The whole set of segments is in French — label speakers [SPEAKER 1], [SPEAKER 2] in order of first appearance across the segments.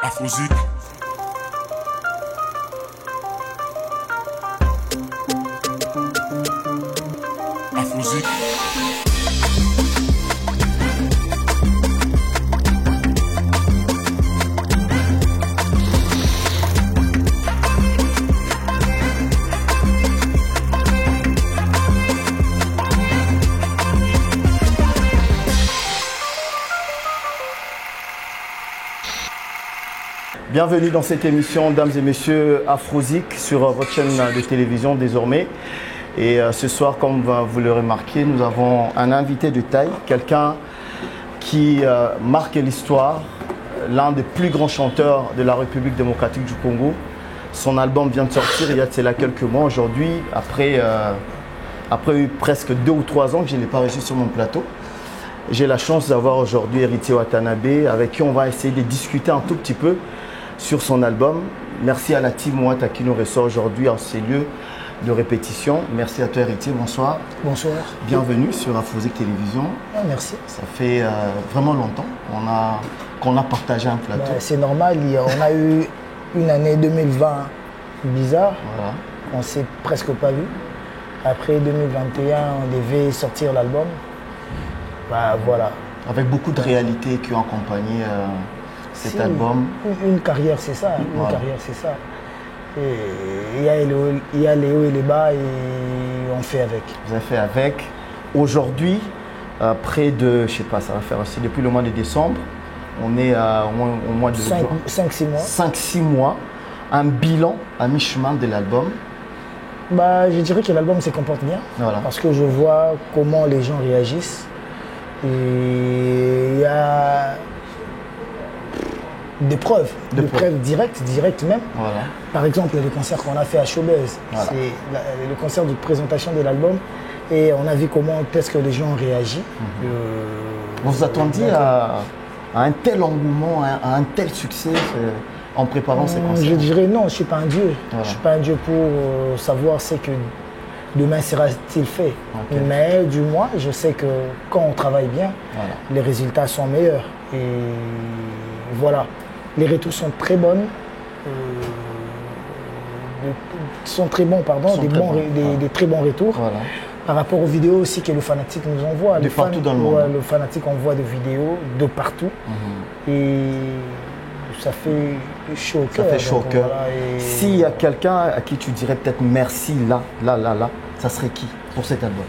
[SPEAKER 1] Afrozik. Afrozik.
[SPEAKER 2] Bienvenue dans cette émission, dames et messieurs, Afrozik sur votre chaîne de télévision désormais. Et ce soir, comme vous le remarquez, nous avons un invité de taille, quelqu'un qui marque l'histoire, l'un des plus grands chanteurs de la République démocratique du Congo. Son album vient de sortir il y a quelques mois aujourd'hui, après presque 2 ou 3 ans que je ne l'ai pas reçu sur mon plateau. J'ai la chance d'avoir aujourd'hui Héritier Watanabe, avec qui on va essayer de discuter un tout petit peu sur son album. Merci à la team Wata qui nous reçoit aujourd'hui en ces lieux de répétition. Merci à toi Héritier, bonsoir.
[SPEAKER 3] Bonsoir.
[SPEAKER 2] Bienvenue sur Afrozik Télévision.
[SPEAKER 3] Ah, merci.
[SPEAKER 2] Ça fait vraiment longtemps qu'on a partagé un plateau.
[SPEAKER 3] C'est normal, on a eu une année 2020 bizarre.
[SPEAKER 2] Voilà.
[SPEAKER 3] On ne s'est presque pas vu. Après 2021, on devait sortir l'album. Voilà.
[SPEAKER 2] Avec beaucoup de réalités qui ont accompagné cet album.
[SPEAKER 3] Une carrière, c'est ça. Une
[SPEAKER 2] Voilà.
[SPEAKER 3] carrière, c'est ça. Et il y a les hauts et les bas et on fait avec.
[SPEAKER 2] Vous avez fait avec. Aujourd'hui, près de, je sais pas, ça va faire aussi depuis le mois de décembre. On est au mois de
[SPEAKER 3] 5-6 mois.
[SPEAKER 2] 5-6 mois. Un bilan à mi-chemin de l'album.
[SPEAKER 3] Je dirais que l'album se comporte bien.
[SPEAKER 2] Voilà.
[SPEAKER 3] Parce que je vois comment les gens réagissent. Et il y a des preuves directes même.
[SPEAKER 2] Voilà.
[SPEAKER 3] Par exemple, le concert qu'on a fait à Showbuzz,
[SPEAKER 2] Voilà.
[SPEAKER 3] c'est le concert de présentation de l'album. Et on a vu comment est-ce que les gens ont réagi.
[SPEAKER 2] Vous vous attendiez à un tel engouement, à un tel succès en préparant ces concerts?
[SPEAKER 3] Je dirais non, je ne suis pas un dieu.
[SPEAKER 2] Voilà.
[SPEAKER 3] Je ne suis pas un dieu pour savoir ce que demain sera-t-il fait.
[SPEAKER 2] Ok.
[SPEAKER 3] Mais du moins, je sais que quand on travaille bien,
[SPEAKER 2] Voilà.
[SPEAKER 3] les résultats sont meilleurs. Et voilà, les retours sont très bons. Des très bons retours.
[SPEAKER 2] Voilà.
[SPEAKER 3] Par rapport aux vidéos aussi que le fanatique nous envoie.
[SPEAKER 2] De partout dans le monde.
[SPEAKER 3] Le fanatique envoie des vidéos de partout. Et ça fait chaud au cœur.
[SPEAKER 2] Ça fait chaud au cœur.
[SPEAKER 3] Voilà, et
[SPEAKER 2] S'il y a quelqu'un à qui tu dirais peut-être merci là, ça serait qui pour cet album?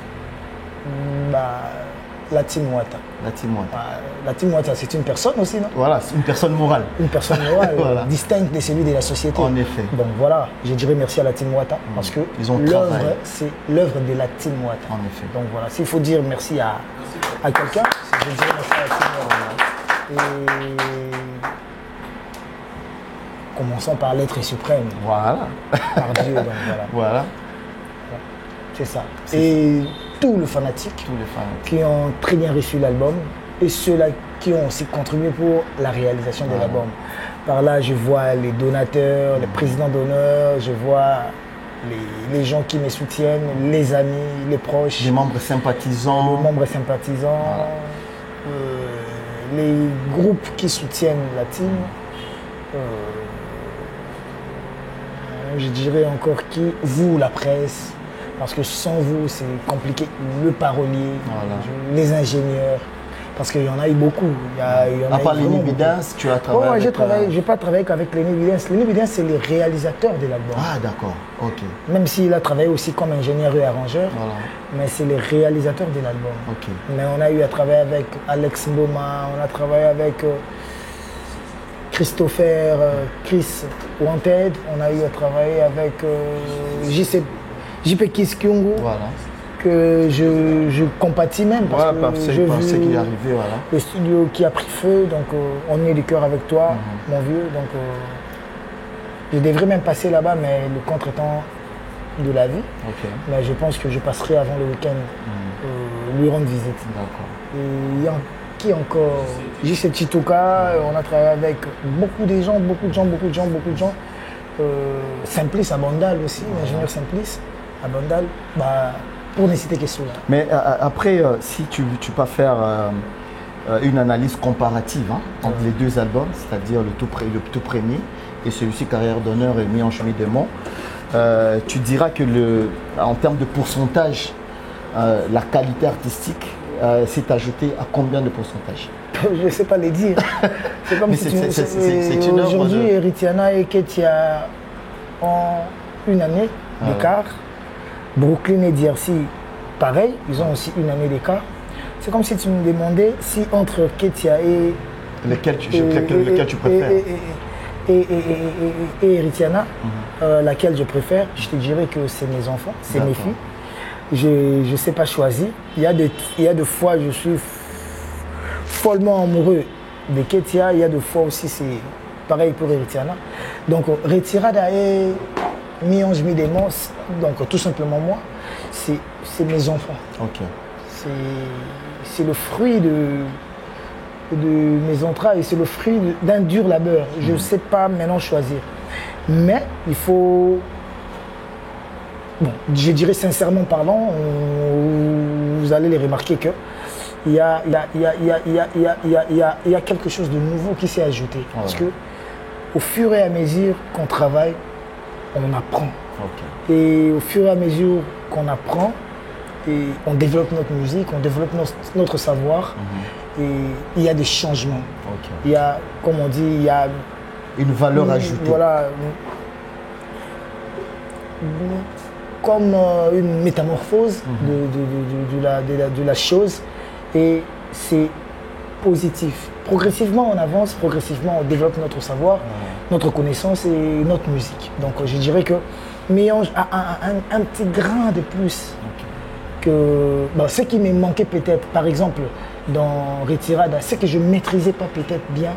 [SPEAKER 3] La team Wata.
[SPEAKER 2] La team Wata.
[SPEAKER 3] La team Wata, c'est une personne aussi, non?
[SPEAKER 2] Voilà, c'est une personne morale.
[SPEAKER 3] Une personne morale,
[SPEAKER 2] Voilà.
[SPEAKER 3] distincte de celui de la société.
[SPEAKER 2] En effet.
[SPEAKER 3] Donc voilà, je dirais merci à la team Wata parce que
[SPEAKER 2] Ils ont
[SPEAKER 3] l'œuvre,
[SPEAKER 2] travaillé.
[SPEAKER 3] c'est l'œuvre de la team Wata.
[SPEAKER 2] En effet.
[SPEAKER 3] Donc voilà, s'il faut dire merci à quelqu'un, je dirais merci à la team Wata. Et commençons par l'être suprême,
[SPEAKER 2] Voilà.
[SPEAKER 3] par Dieu. Donc voilà,
[SPEAKER 2] Voilà.
[SPEAKER 3] c'est ça. Et tous les fanatiques
[SPEAKER 2] Tous les fans.
[SPEAKER 3] qui ont très bien reçu l'album et ceux-là qui ont aussi contribué pour la réalisation de l'album. Par là, je vois les donateurs, les présidents d'honneur, je vois les gens qui me soutiennent, les amis, les proches,
[SPEAKER 2] Des membres sympathisants.
[SPEAKER 3] les membres sympathisants, les groupes qui soutiennent la team. Je dirais encore qui, vous, la presse, parce que sans vous, c'est compliqué. Le parolier,
[SPEAKER 2] Voilà.
[SPEAKER 3] les ingénieurs, parce qu'il y en a eu beaucoup. Il y en
[SPEAKER 2] À
[SPEAKER 3] a
[SPEAKER 2] part
[SPEAKER 3] eu
[SPEAKER 2] les
[SPEAKER 3] vraiment
[SPEAKER 2] Nibidance, tu as
[SPEAKER 3] beaucoup.
[SPEAKER 2] travaillé avec...
[SPEAKER 3] Je n'ai pas travaillé qu'avec Lenny Videns. Lenny Videns, c'est les réalisateurs de l'album.
[SPEAKER 2] Ah d'accord, ok.
[SPEAKER 3] Même s'il a travaillé aussi comme ingénieur et arrangeur,
[SPEAKER 2] Voilà,
[SPEAKER 3] mais c'est les réalisateurs de l'album.
[SPEAKER 2] ok.
[SPEAKER 3] Mais on a eu à travailler avec Alex Mboma, on a travaillé avec Christopher, Chris Wanted, on a eu à travailler avec JP Kiskyungu,
[SPEAKER 2] Voilà.
[SPEAKER 3] que je compatis même parce
[SPEAKER 2] Voilà,
[SPEAKER 3] que
[SPEAKER 2] parce
[SPEAKER 3] j'ai
[SPEAKER 2] que
[SPEAKER 3] vu
[SPEAKER 2] qu'il est arrivé, voilà.
[SPEAKER 3] le studio qui a pris feu, donc on est du cœur avec toi, mon vieux. Donc je devrais même passer là-bas, mais le contretemps de la vie.
[SPEAKER 2] Ok,
[SPEAKER 3] Mais je pense que je passerai avant le week-end lui rendre visite.
[SPEAKER 2] d'accord.
[SPEAKER 3] Et il y a qui encore? JC Chituka, on a travaillé avec beaucoup de gens. Simplice à Bandal aussi, l'ingénieur Simplice à Bandal, pour ne citer que cela.
[SPEAKER 2] Mais après, si tu peux faire une analyse comparative entre les deux albums, c'est-à-dire le tout premier et celui-ci Carrière d'honneur et Mis en chemin des monts. Tu diras que en termes de pourcentage, la qualité artistique s'est ajoutée à combien de pourcentage?
[SPEAKER 3] Je ne sais pas les dire. C'est comme
[SPEAKER 2] c'est une œuvre
[SPEAKER 3] aujourd'hui, Eritiana et Ketia ont une année d'écart. Brooklyn et DRC, pareil, ils ont aussi une année d'écart. C'est comme si tu me demandais si entre Ketia et...
[SPEAKER 2] lequel tu préfères
[SPEAKER 3] et Eritiana, laquelle je préfère, je te dirais que c'est mes enfants, c'est mes filles. Je ne sais pas choisir. Il y a des fois, je suis follement amoureux de Ketia. Il y a des fois aussi, c'est pareil pour Eritiana. Donc, Retirada et Mi-Ange Mi-Démon, donc tout simplement moi, c'est mes enfants.
[SPEAKER 2] Ok.
[SPEAKER 3] C'est le fruit de mes entrailles, c'est le fruit d'un dur labeur. Je ne sais pas maintenant choisir. Mais il faut... Bon, je dirais sincèrement parlant, vous allez les remarquer que il y a quelque chose de nouveau qui s'est ajouté. Parce que au fur et à mesure qu'on travaille, on apprend. Et au fur et à mesure qu'on apprend, et on développe notre musique, on développe notre savoir, et il y a des changements. Il y a, comme on dit, il y a
[SPEAKER 2] une valeur ajoutée.
[SPEAKER 3] Voilà. Comme une métamorphose de la chose, et c'est positif. Progressivement, on avance, progressivement, on développe notre savoir, notre connaissance et notre musique. Donc, je dirais que Mi-Ange a un petit grain de plus que ce qui me manquait peut-être, par exemple, dans Retirada, c'est que je ne maîtrisais pas peut-être bien.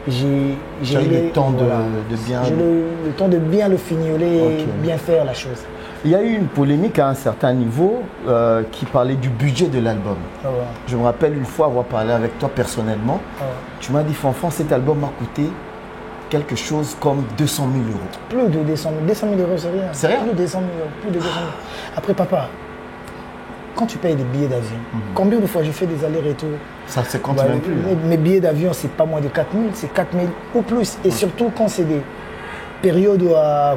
[SPEAKER 3] J'ai eu
[SPEAKER 2] le temps de bien...
[SPEAKER 3] J'ai le temps de bien le fignoler et bien faire la chose.
[SPEAKER 2] Il y a eu une polémique à un certain niveau qui parlait du budget de l'album. Je me rappelle une fois avoir parlé avec toi personnellement. Tu m'as dit, Fanfan, cet album m'a coûté quelque chose comme 200 000 euros.
[SPEAKER 3] Plus de 200 000. 200 000 euros, c'est rien.
[SPEAKER 2] C'est rien?
[SPEAKER 3] Plus de 200 000 euros. Plus de 200 000. Après, papa, quand tu payes des billets d'avion, combien de fois je fais des allers-retours?
[SPEAKER 2] Ça se compte même plus.
[SPEAKER 3] Mes billets d'avion, c'est pas moins de 4 000, c'est 4 000 ou plus. Et surtout quand c'est des périodes où,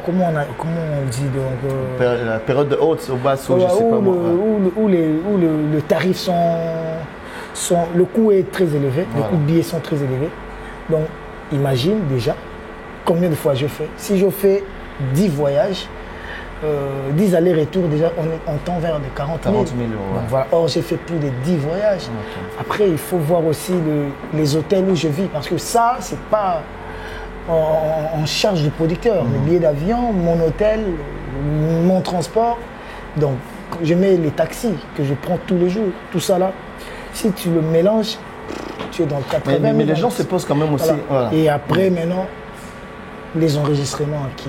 [SPEAKER 3] comment on dit donc,
[SPEAKER 2] la période de haute ou basse, je sais pas moi.
[SPEAKER 3] Où le tarif le coût est très élevé, les coûts de billets sont très élevés. Donc, imagine déjà combien de fois je fais. Si je fais 10 voyages, 10 allers-retours, déjà on tend vers les 40 000.
[SPEAKER 2] 40 000 euros.
[SPEAKER 3] Donc, voilà. Or, j'ai fait plus de 10 voyages. Après, il faut voir aussi les hôtels où je vis, parce que ça, c'est pas en charge du producteur. Mes billets d'avion, mon hôtel, mon transport. Donc, je mets les taxis que je prends tous les jours. Tout ça là, si tu le mélanges, tu es dans le 80 000.
[SPEAKER 2] Mais les gens se posent quand même aussi...
[SPEAKER 3] Voilà. Et après, maintenant, les enregistrements qui...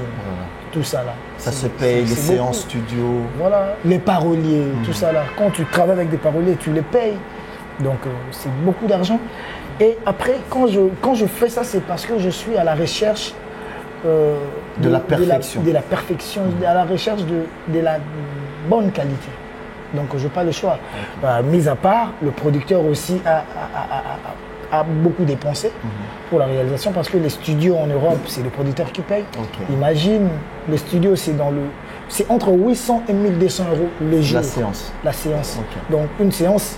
[SPEAKER 3] Tout ça là.
[SPEAKER 2] Ça se paye, les séances studio.
[SPEAKER 3] Voilà, les paroliers, tout ça là. Quand tu travailles avec des paroliers, tu les payes. Donc c'est beaucoup d'argent. Et après, quand je fais ça, c'est parce que je suis à la recherche
[SPEAKER 2] de la perfection.
[SPEAKER 3] De la perfection, à la recherche de la bonne qualité. Donc je n'ai pas le choix. Mis à part, le producteur aussi a beaucoup dépensé pour la réalisation, parce que les studios en Europe, c'est le producteur qui paye. Imagine, le studio, c'est entre 800 et 1200 euros le jour. La séance. Donc une séance,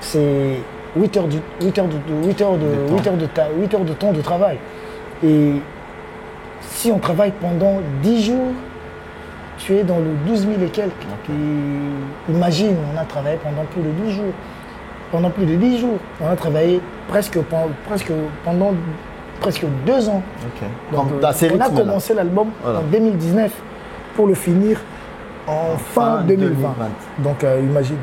[SPEAKER 3] c'est 8 heures de temps de travail. Et si on travaille pendant 10 jours, tu es dans le 12 000 et quelques. Et imagine, on a travaillé pendant plus de 10 jours. Pendant plus de 10 jours. On a travaillé pendant presque 2 ans. Donc, on a commencé l'album en 2019 pour le finir en fin 2020. Donc imagine.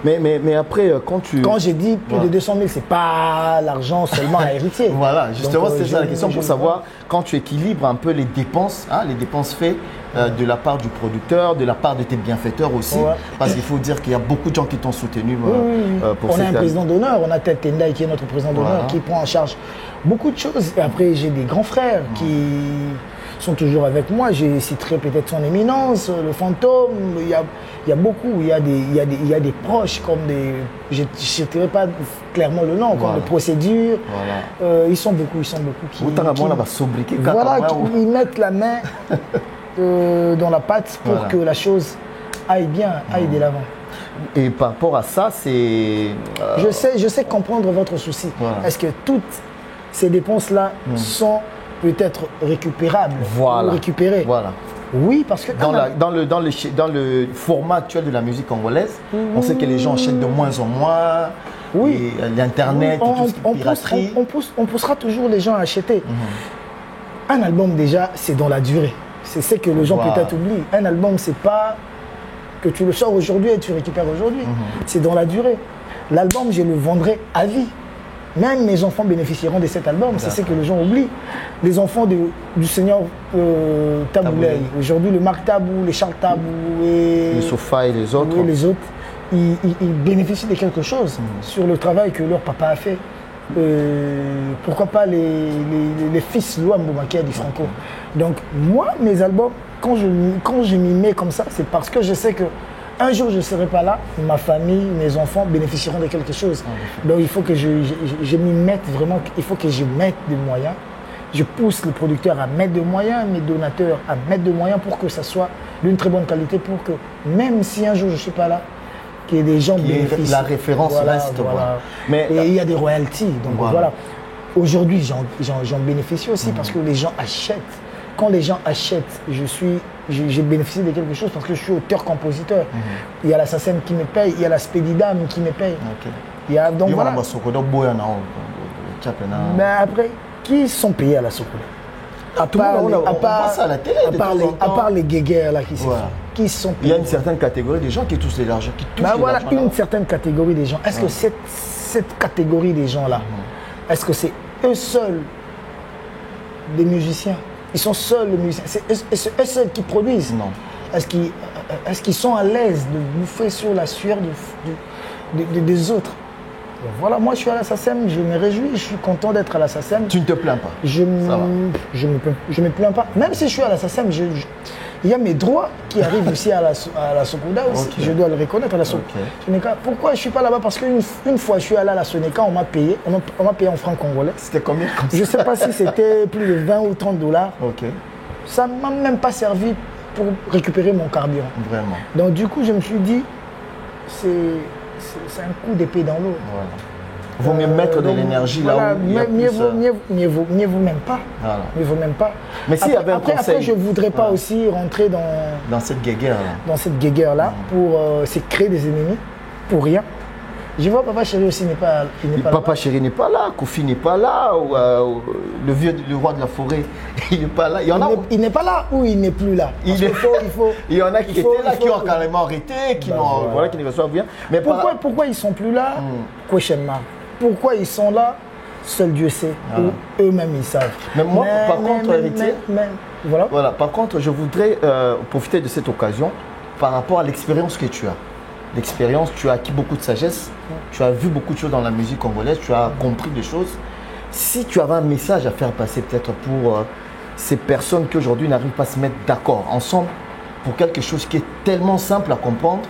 [SPEAKER 2] Mais après,
[SPEAKER 3] quand j'ai dit plus de 200 000, c'est pas l'argent seulement à héritier.
[SPEAKER 2] Voilà, justement, c'est ça la question pour savoir quand tu équilibres un peu les dépenses faites de la part du producteur, de la part de tes bienfaiteurs aussi. Parce qu'il faut dire qu'il y a beaucoup de gens qui t'ont soutenu pour
[SPEAKER 3] On a un président d'honneur, on a Ted Tendai qui est notre président d'honneur, qui prend en charge beaucoup de choses. Et après, j'ai des grands frères sont toujours avec moi. Je citerai peut-être son éminence, le fantôme. Il y a beaucoup, il y a des proches comme des... Je ne citerai pas clairement le nom, comme des procédures.
[SPEAKER 2] Voilà.
[SPEAKER 3] Ils sont beaucoup qui... Voilà, ils mettent la main dans la pâte pour que la chose aille bien, aille de l'avant.
[SPEAKER 2] Et par rapport à ça, c'est...
[SPEAKER 3] Je sais comprendre votre souci. Voilà. Est-ce que toutes ces dépenses-là sont peut-être récupérables ou récupérées?
[SPEAKER 2] Voilà.
[SPEAKER 3] Oui, parce que...
[SPEAKER 2] Dans le format actuel de la musique congolaise, on sait que les gens achètent de moins en moins.
[SPEAKER 3] Oui.
[SPEAKER 2] L'Internet, tout ce qui est piraterie.
[SPEAKER 3] On poussera toujours les gens à acheter. Un album, déjà, c'est dans la durée. C'est ce que les gens peut-être oublient. Un album, c'est pas que tu le sors aujourd'hui et tu récupères aujourd'hui. C'est dans la durée. L'album, je le vendrai à vie. Même mes enfants bénéficieront de cet album. C'est ce que les gens oublient. Les enfants du Seigneur Taboulay, aujourd'hui le Marc Tabou, les Charles Tabou, et
[SPEAKER 2] les Sofa et les autres.
[SPEAKER 3] Oui, les autres, ils bénéficient de quelque chose sur le travail que leur papa a fait. Pourquoi pas les fils Luambo Makia du Franco. Donc moi, mes albums, quand je m'y mets comme ça, c'est parce que je sais que un jour je ne serai pas là, ma famille, mes enfants bénéficieront de quelque chose. Donc il faut que je m'y mette vraiment, il faut que je mette des moyens. Je pousse le producteur à mettre des moyens, mes donateurs à mettre des moyens pour que ça soit d'une très bonne qualité, pour que même si un jour je ne suis pas là, qu'il y ait des gens bénéficient.
[SPEAKER 2] La référence reste.
[SPEAKER 3] Mais et il y a des royalties. Donc voilà. Aujourd'hui, j'en bénéficie aussi parce que les gens achètent. Quand les gens achètent, j'ai bénéficié de quelque chose parce que je suis auteur-compositeur. Il y a la SACEM qui me paye, il y a la Spedidam qui me paye. Il y a, donc voilà. Mais après, qui sont payés à la Sokola? À part les guéguerres là qui sont payés. Qui sont payés.
[SPEAKER 2] Il y a une certaine catégorie de gens qui touchent de l'argent.
[SPEAKER 3] Voilà, une certaine catégorie des gens. Est-ce que cette catégorie des gens là, est-ce que c'est eux seuls des musiciens? Ils sont seuls les musiciens. C'est eux seuls qui produisent.
[SPEAKER 2] Non.
[SPEAKER 3] Est-ce qu'ils sont à l'aise de bouffer sur la sueur des autres? Donc voilà, moi je suis à la SACEM, je me réjouis, je suis content d'être à la SACEM.
[SPEAKER 2] Tu ne te plains pas?
[SPEAKER 3] Je me plains pas. Même si je suis à la SACEM, il y a mes droits qui arrivent aussi à la Sokoda aussi. Je dois le reconnaître à la Sonéka. Pourquoi je ne suis pas là-bas? Parce qu'une fois je suis allé à la Sonéka, on m'a payé. On m'a payé en francs congolais.
[SPEAKER 2] C'était combien?
[SPEAKER 3] Je ne sais pas si c'était plus de 20 ou 30 $. Ça ne m'a même pas servi pour récupérer mon carburant.
[SPEAKER 2] Vraiment.
[SPEAKER 3] Donc du coup, je me suis dit, c'est un coup d'épée dans l'eau.
[SPEAKER 2] Voilà. Vaut mieux mettre de l'énergie là où il y a
[SPEAKER 3] mieux vaut même pas.
[SPEAKER 2] Voilà.
[SPEAKER 3] Mieux vaut même pas.
[SPEAKER 2] Mais s'il y avait un conseil...
[SPEAKER 3] Après, je ne voudrais pas aussi rentrer
[SPEAKER 2] dans cette guéguerre-là.
[SPEAKER 3] Dans cette guéguerre-là pour se créer des ennemis pour rien. Je vois Papa Chéri aussi n'est pas là.
[SPEAKER 2] Papa Chéri n'est pas là, Kofi n'est pas là, ou, le roi de la forêt, il n'est pas là.
[SPEAKER 3] Il n'est pas là ou il n'est plus là.
[SPEAKER 2] Il y en a qui étaient là, qui ont carrément arrêté, qui ne reçoivent rien. Mais
[SPEAKER 3] pourquoi ils ne sont plus là? Pourquoi ils sont là? Seul Dieu sait, ou eux-mêmes ils savent.
[SPEAKER 2] Mais moi, par contre, héritier,
[SPEAKER 3] voilà.
[SPEAKER 2] Par contre, je voudrais profiter de cette occasion par rapport à l'expérience que tu as. L'expérience, tu as acquis beaucoup de sagesse, tu as vu beaucoup de choses dans la musique congolaise, tu as compris des choses. Si tu avais un message à faire passer peut-être pour ces personnes qui aujourd'hui n'arrivent pas à se mettre d'accord ensemble pour quelque chose qui est tellement simple à comprendre,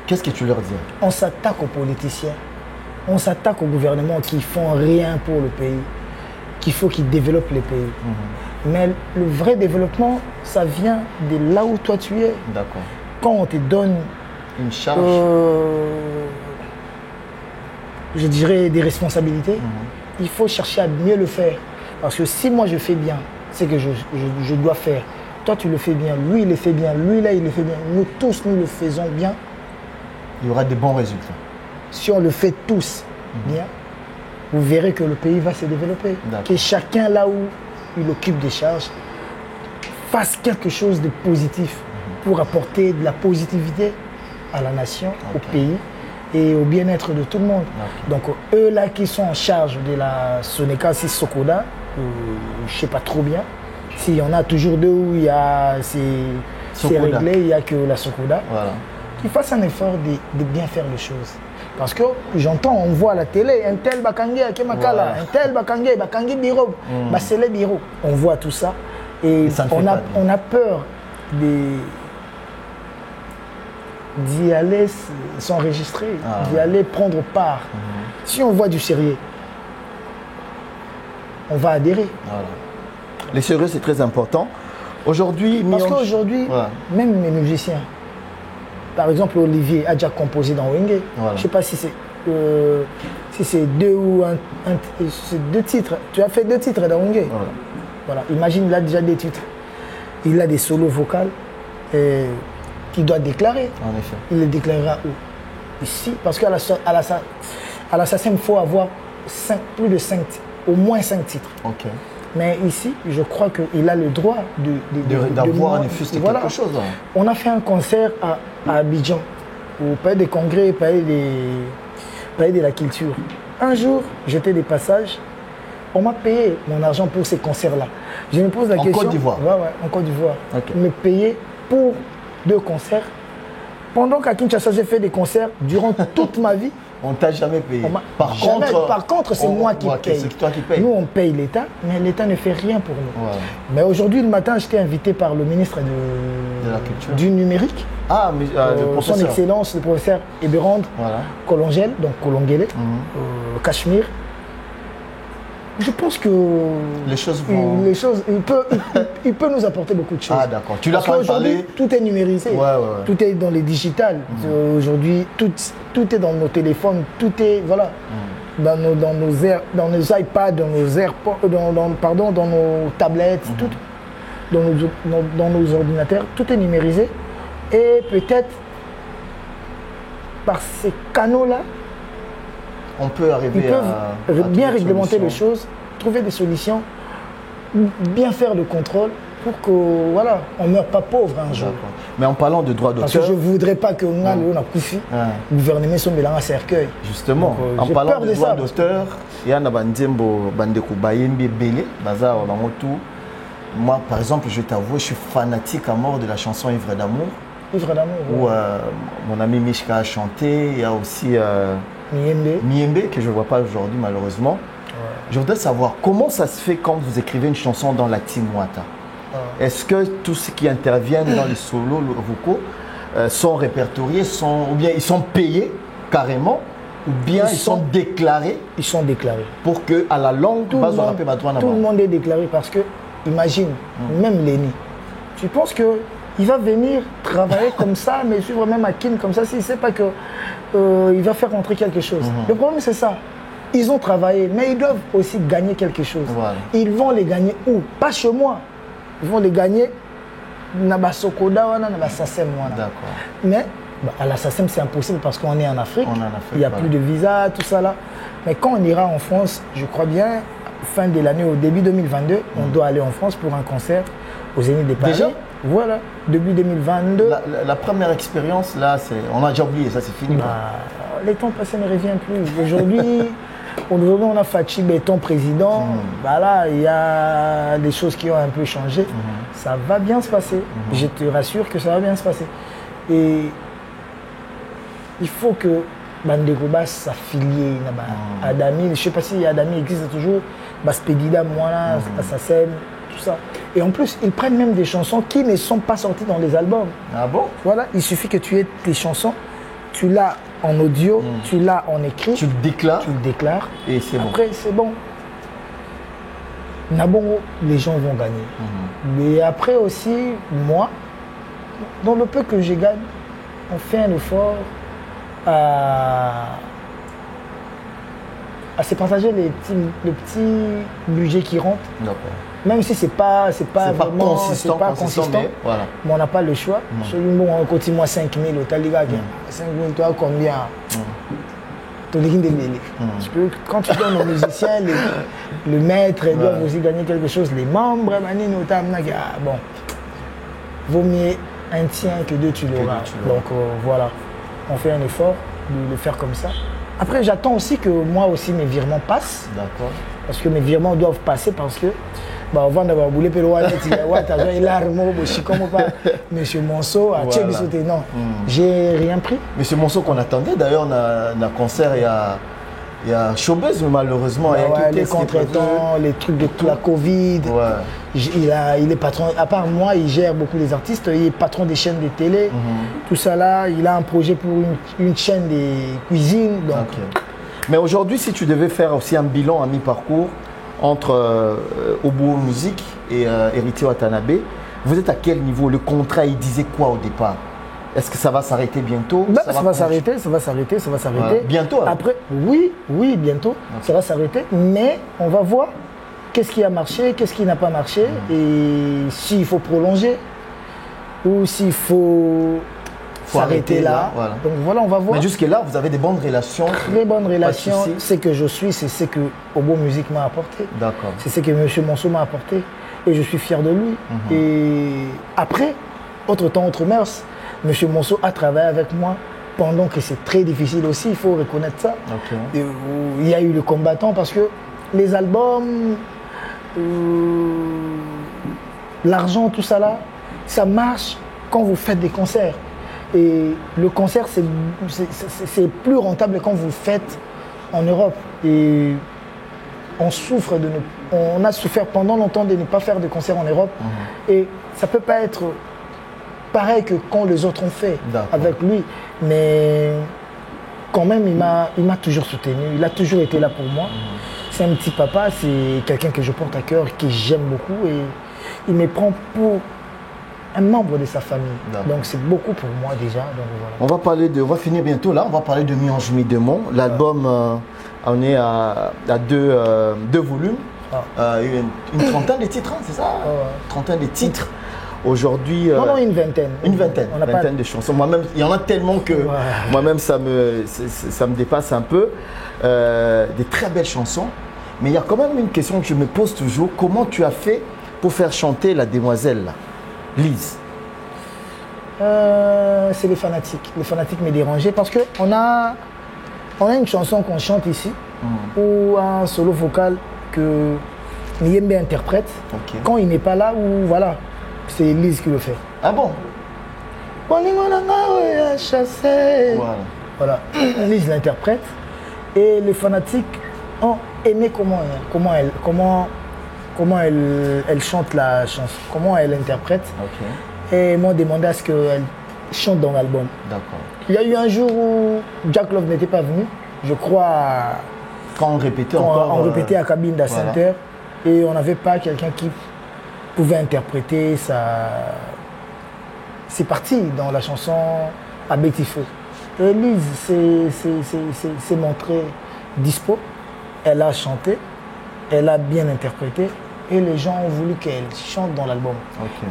[SPEAKER 2] qu'est-ce que tu leur dirais?
[SPEAKER 3] On s'attaque aux politiciens, on s'attaque au gouvernement qui ne font rien pour le pays, qu'il faut qu'ils développent les pays. Mais le vrai développement, ça vient de là où toi tu es.
[SPEAKER 2] D'accord.
[SPEAKER 3] Quand on te donne
[SPEAKER 2] une charge,
[SPEAKER 3] je dirais des responsabilités, il faut chercher à mieux le faire. Parce que si moi je fais bien ce que je dois faire, toi tu le fais bien, lui il le fait bien, lui là il le fait bien, nous tous nous le faisons bien,
[SPEAKER 2] il y aura des bons résultats.
[SPEAKER 3] Si on le fait tous bien, vous verrez que le pays va se développer. Que chacun là où il occupe des charges fasse quelque chose de positif pour apporter de la positivité à la nation, au pays et au bien-être de tout le monde. Donc eux là qui sont en charge de la Sonéka, si Sokoda, je ne sais pas trop bien. S'il y en a toujours deux où il y a c'est réglé, il n'y a que la Sokoda. Qu'ils fassent un effort de bien faire les choses. Parce que j'entends, on voit à la télé, un tel Bakangé à Kemakala, un tel Bakangé Biro, Basele Biro. On voit tout ça. Et
[SPEAKER 2] ça ne fait pas bien.
[SPEAKER 3] on a peur d'y aller s'enregistrer, d'y aller prendre part. Si on voit du sérieux, on va adhérer.
[SPEAKER 2] Voilà. Les sérieux, c'est très important. Aujourd'hui,
[SPEAKER 3] Parce qu'aujourd'hui, même les musiciens, par exemple Olivier a déjà composé dans Wenge.
[SPEAKER 2] Voilà.
[SPEAKER 3] Je ne sais pas si c'est deux ou c'est 2 titres. Tu as fait 2 titres dans Wenge. Voilà. Imagine, il a déjà des titres. Il a des solos vocales qu'il doit déclarer.
[SPEAKER 2] En effet.
[SPEAKER 3] Il les déclarera où? Ici. Parce qu'à la SACEM, il faut avoir plus de 5 titres, au moins 5 titres.
[SPEAKER 2] Ok.
[SPEAKER 3] Mais ici, je crois qu'il a le droit
[SPEAKER 2] d'avoir quelque chose. Hein.
[SPEAKER 3] On a fait un concert à Abidjan, au Palais des Congrès, Palais de la Culture. Un jour, j'étais des passages, on m'a payé mon argent pour ces concerts-là. Je me pose la question.
[SPEAKER 2] En Côte d'Ivoire?
[SPEAKER 3] Ouais, en Côte d'Ivoire.
[SPEAKER 2] Okay.
[SPEAKER 3] Me payer pour 2 concerts. Pendant qu'à Kinshasa, j'ai fait des concerts durant toute ma vie.
[SPEAKER 2] On ne t'a jamais payé.
[SPEAKER 3] Par contre, c'est moi qui paye.
[SPEAKER 2] C'est toi qui paye.
[SPEAKER 3] Nous, on paye l'État, mais l'État ne fait rien pour nous.
[SPEAKER 2] Ouais.
[SPEAKER 3] Mais aujourd'hui, le matin, j'étais invité par le ministre
[SPEAKER 2] de la Culture.
[SPEAKER 3] Du numérique. Son Excellence, le professeur Eberand Kolongel, donc Kolongele, Cachemire. Je pense que
[SPEAKER 2] les choses vont...
[SPEAKER 3] il peut nous apporter beaucoup de choses.
[SPEAKER 2] Ah d'accord. Tu l'as quand parlé.
[SPEAKER 3] Tout est numérisé. Tout est dans les digitales. Aujourd'hui, tout est dans nos téléphones. Tout est dans nos iPads, dans nos AirPods, dans nos tablettes, tout, dans nos ordinateurs. Tout est numérisé. Et peut-être par ces canaux-là,
[SPEAKER 2] on peut arriver à
[SPEAKER 3] bien réglementer les choses, trouver des solutions, bien faire le contrôle pour que on ne meure pas pauvre un jour.
[SPEAKER 2] Mais en parlant de droits d'auteur...
[SPEAKER 3] Parce que je ne voudrais pas que on a le gouvernement soit mélangé à cercueil.
[SPEAKER 2] Justement, en parlant de droits d'auteur, il y a moi, par exemple, je vais t'avouer, je suis fanatique à mort de la chanson Ivre d'amour.
[SPEAKER 3] Ivre d'amour.
[SPEAKER 2] Où mon ami Mishka a chanté. Il y a aussi Miembe, que je ne vois pas aujourd'hui malheureusement. Ouais. Je voudrais savoir comment ça se fait quand vous écrivez une chanson dans la Timouata. Est-ce que tous ceux qui interviennent dans les solos vocaux sont répertoriés, ou bien ils sont payés carrément, ou bien ils sont déclarés?
[SPEAKER 3] Ils sont déclarés.
[SPEAKER 2] Pour que à la longue,
[SPEAKER 3] tout le monde est déclaré parce que, imagine, même Léni, tu penses que il va venir travailler comme ça, mais suivre même à Kin comme ça, s'il ne sait pas qu'il va faire rentrer quelque chose. Le problème, c'est ça. Ils ont travaillé, mais ils doivent aussi gagner quelque chose.
[SPEAKER 2] Voilà.
[SPEAKER 3] Ils vont les gagner où? Pas chez moi. Ils vont les gagner dans la Sokoda ou dans la SACEM.
[SPEAKER 2] D'accord.
[SPEAKER 3] Mais à la SACEM, c'est impossible parce qu'on est en Afrique. Il n'y a plus de visa, tout ça là. Mais quand on ira en France, je crois bien, fin de l'année, au début 2022, on doit aller en France pour un concert au Zénith de Paris.
[SPEAKER 2] Déjà?
[SPEAKER 3] Voilà, début 2022.
[SPEAKER 2] La première expérience, là, on a déjà oublié, ça c'est fini.
[SPEAKER 3] Les temps passés ne reviennent plus. Aujourd'hui, on a Fachi Béton président. Là, il y a des choses qui ont un peu changé. Ça va bien se passer. Je te rassure que ça va bien se passer. Et il faut que Bandeko Bass s'affilie à Adami. Je ne sais pas si Adami existe toujours. Baspedida, Moana, Assassin, tout ça. Et en plus, ils prennent même des chansons qui ne sont pas sorties dans les albums.
[SPEAKER 2] Ah bon?
[SPEAKER 3] Voilà, il suffit que tu aies tes chansons, tu l'as en audio, tu l'as en écrit.
[SPEAKER 2] Tu le déclares.
[SPEAKER 3] Tu le déclares.
[SPEAKER 2] Et c'est bon.
[SPEAKER 3] Après, c'est bon. Nabongo, les gens vont gagner. Mais après aussi, moi, dans le peu que je gagne, on fait un effort à se partager le petit budget qui rentre. Même si c'est pas vraiment consistant, mais on n'a pas le choix. Bon, on continue moi 5 000 au Taliga. 5 000, toi combien? Parce que quand tu donnes aux musiciens, le maître doit aussi gagner quelque chose. Les membres, bon, vaut mieux un tien que 2 tu l'auras. Donc voilà, on fait un effort de le faire comme ça. Après, j'attends aussi que moi aussi mes virements passent. D'accord. Parce que mes virements doivent passer parce que avant d'avoir boulé Monsieur Monceau, non, j'ai rien pris.
[SPEAKER 2] Monsieur Monceau qu'on attendait, d'ailleurs on a un concert il y a Il y a Showbiz, mais malheureusement,
[SPEAKER 3] Bah
[SPEAKER 2] il y a
[SPEAKER 3] ouais,
[SPEAKER 2] quitté
[SPEAKER 3] les
[SPEAKER 2] ce qui est prévu.
[SPEAKER 3] contretemps, les trucs de la Covid.
[SPEAKER 2] Ouais.
[SPEAKER 3] Il est patron, à part moi, il gère beaucoup les artistes. Il est patron des chaînes de télé, tout ça là. Il a un projet pour une chaîne des cuisines. Donc,
[SPEAKER 2] Ok. Mais aujourd'hui, si tu devais faire aussi un bilan à mi-parcours entre Obo Musique et Héritier Watanabe, vous êtes à quel niveau? Le contrat, il disait quoi au départ? Est-ce que ça va s'arrêter bientôt?
[SPEAKER 3] bah, ça va s'arrêter, ça va s'arrêter, ça va s'arrêter.
[SPEAKER 2] Ouais. Bientôt, alors?
[SPEAKER 3] Après, oui, bientôt, ça va s'arrêter. Mais on va voir qu'est-ce qui a marché, qu'est-ce qui n'a pas marché, et s'il faut prolonger ou s'il faut s'arrêter là.
[SPEAKER 2] voilà.
[SPEAKER 3] Donc voilà, on va voir.
[SPEAKER 2] Mais jusque-là, vous avez des bonnes relations?
[SPEAKER 3] Très bonne relation.
[SPEAKER 2] souci.
[SPEAKER 3] C'est que je suis, c'est ce que Obo Musique m'a apporté.
[SPEAKER 2] D'accord.
[SPEAKER 3] C'est ce que M. Monceau m'a apporté. Et je suis fier de lui. Et après, autre temps, autre mœurs, M. Monceau a travaillé avec moi pendant que c'est très difficile aussi, il faut reconnaître ça.
[SPEAKER 2] Ok.
[SPEAKER 3] Et où il y a eu le combattant parce que les albums, l'argent, tout ça là, ça marche quand vous faites des concerts. Et le concert, c'est plus rentable quand vous le faites en Europe. Et on souffre on a souffert pendant longtemps de ne pas faire de concert en Europe. Et ça ne peut pas être pareil que quand les autres ont fait avec lui. Mais quand même, il m'a toujours soutenu. Il a toujours été là pour moi. C'est un petit papa, c'est quelqu'un que je porte à cœur, que j'aime beaucoup. Et il me prend pour un membre de sa famille. Donc c'est beaucoup pour moi déjà. Donc, voilà.
[SPEAKER 2] On va finir bientôt là, on va parler de Mi-Ange Mi-Démon. L'album, on est à deux volumes. Une trentaine de titres, hein, c'est ça? Trentaine de titres. Aujourd'hui.
[SPEAKER 3] Non, une vingtaine.
[SPEAKER 2] Une vingtaine.
[SPEAKER 3] On n'a pas
[SPEAKER 2] de chansons. Moi-même, il y en a tellement que moi-même, ça me dépasse un peu. Des très belles chansons. Mais il y a quand même une question que je me pose toujours. Comment tu as fait pour faire chanter la demoiselle, là, Lise?
[SPEAKER 3] C'est les fanatiques. Les fanatiques me dérangeaient parce qu'on a une chanson qu'on chante ici, ou un solo vocal que Niembe interprète. Quand il n'est pas là, ou voilà, c'est Lise qui le fait.
[SPEAKER 2] Ah bon?
[SPEAKER 3] Voilà. Lise l'interprète. Et les fanatiques ont aimé comment elle chante la chanson, comment elle interprète. Et m'ont demandé à ce qu'elle chante dans l'album.
[SPEAKER 2] D'accord.
[SPEAKER 3] Il y a eu un jour où Jack Love n'était pas venu, je crois.
[SPEAKER 2] Quand on répétait
[SPEAKER 3] on répétait à Cabine d'Acenter, et on n'avait pas quelqu'un qui pouvait interpréter ça. C'est parti dans la chanson à Betty Feu. Et Lise s'est montrée dispo, elle a chanté, elle a bien interprété, et les gens ont voulu qu'elle chante dans l'album.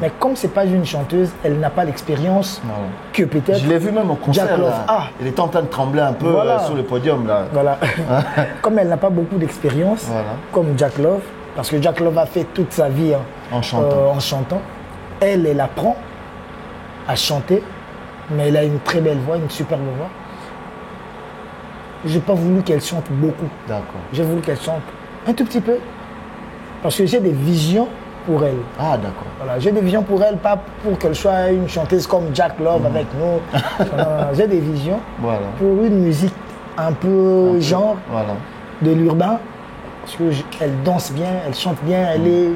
[SPEAKER 3] Mais comme c'est pas une chanteuse, elle n'a pas l'expérience que peut-être.
[SPEAKER 2] Je l'ai vu même au concert.
[SPEAKER 3] Jack Love.
[SPEAKER 2] Là. Elle était en train de trembler un peu sur le podium là.
[SPEAKER 3] Voilà. Comme elle n'a pas beaucoup d'expérience, comme Jack Love, parce que Jack Love a fait toute sa vie en chantant. Elle apprend à chanter, mais elle a une très belle voix, une superbe voix. J'ai pas voulu qu'elle chante beaucoup.
[SPEAKER 2] D'accord.
[SPEAKER 3] J'ai voulu qu'elle chante un tout petit peu, parce que j'ai des visions pour elle.
[SPEAKER 2] Ah d'accord.
[SPEAKER 3] Voilà, j'ai des visions pour elle, pas pour qu'elle soit une chanteuse comme Jack Love avec nous. J'ai des visions pour une musique un peu genre de l'urbain, parce qu'elle danse bien, elle chante bien, elle est